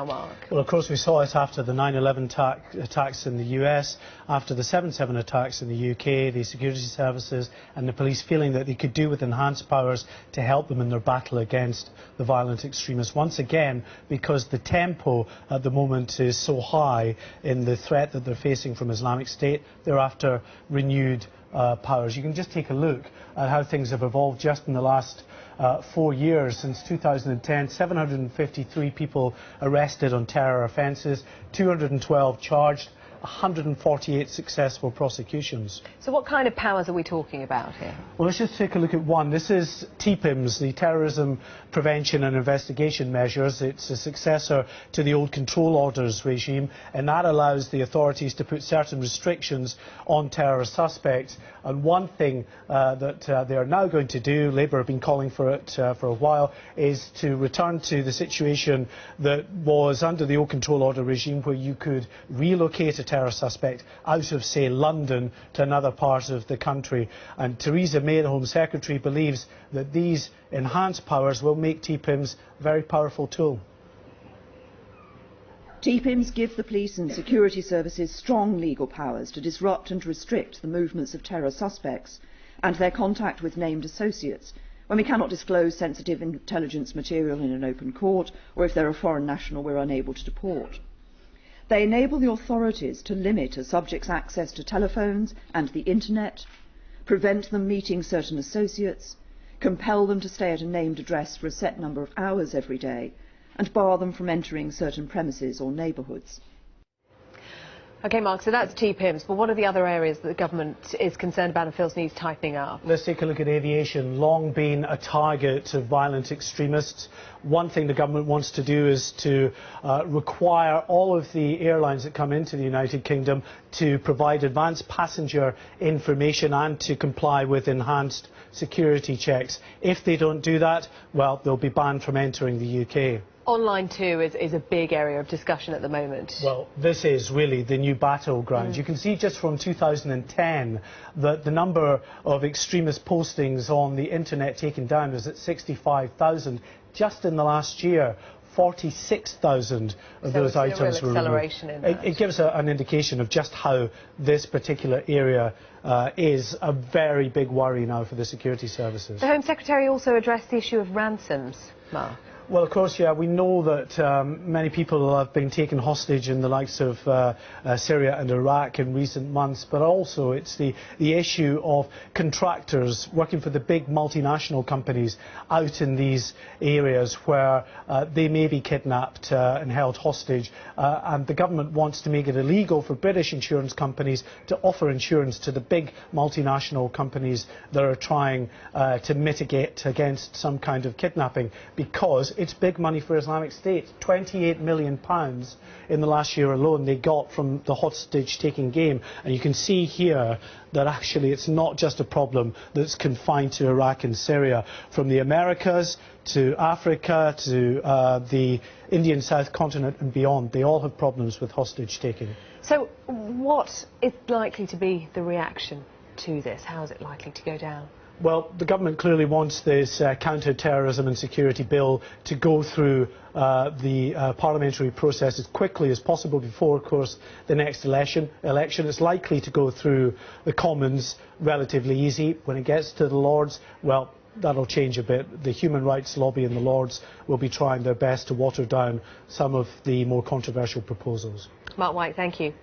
Mark? Well, of course, we saw it after the 9/11 attacks in the US, after the 7/7 attacks in the UK, the security services and the police feeling that they could do with enhanced powers to help them in their battle against the violent extremists. Once again, because the tempo at the moment is so high in the threat that they're facing from Islamic State, they're after renewed powers. You can just take a look at how things have evolved just in the last 4 years. Since 2010, 753 people arrested on terror offences, 212 charged, 148 successful prosecutions. So what kind of powers are we talking about here? Well, let's just take a look at one. This is TPIMS, the Terrorism Prevention and Investigation Measures. It's a successor to the old control orders regime, and that allows the authorities to put certain restrictions on terror suspects. And one thing that they are now going to do, Labour have been calling for it for a while, is to return to the situation that was under the old control order regime, where you could relocate a terror suspect out of, say, London to another part of the country. And Theresa May, the Home Secretary, believes that these enhanced powers will make TPIMS a very powerful tool. TPIMS give the police and security services strong legal powers to disrupt and restrict the movements of terror suspects and their contact with named associates when we cannot disclose sensitive intelligence material in an open court, or if they're a foreign national we're unable to deport. They enable the authorities to limit a subject's access to telephones and the internet, prevent them meeting certain associates, compel them to stay at a named address for a set number of hours every day, and bar them from entering certain premises or neighbourhoods. OK, Mark, so that's TPIMS, but what are the other areas that the government is concerned about and feels needs tightening up? Let's take a look at aviation. Long been a target of violent extremists. One thing the government wants to do is to require all of the airlines that come into the United Kingdom to provide advanced passenger information and to comply with enhanced security checks. If they don't do that, well, they'll be banned from entering the UK. Online too is a big area of discussion at the moment. Well, this is really the new battleground. You can see just from 2010 that the number of extremist postings on the internet taken down was at 65,000. Just in the last year, 46,000 of those items were removed. It gives an indication of just how this particular area is a very big worry now for the security services. The Home Secretary also addressed the issue of ransoms, Mark. Well, of course, yeah, we know that many people have been taken hostage in the likes of Syria and Iraq in recent months, but also it's the issue of contractors working for the big multinational companies out in these areas where they may be kidnapped and held hostage, and the government wants to make it illegal for British insurance companies to offer insurance to the big multinational companies that are trying to mitigate against some kind of kidnapping, because it's big money for Islamic State. £28 million in the last year alone they got from the hostage-taking game. And you can see here that actually it's not just a problem that's confined to Iraq and Syria. From the Americas to Africa to the Indian subcontinent and beyond, they all have problems with hostage-taking. So what is likely to be the reaction to this? How is it likely to go down? Well, the government clearly wants this counter-terrorism and security bill to go through the parliamentary process as quickly as possible before, of course, the next election. It's likely to go through the Commons relatively easy. When it gets to the Lords, well, that'll change a bit. The human rights lobby in the Lords will be trying their best to water down some of the more controversial proposals. Mark White, thank you.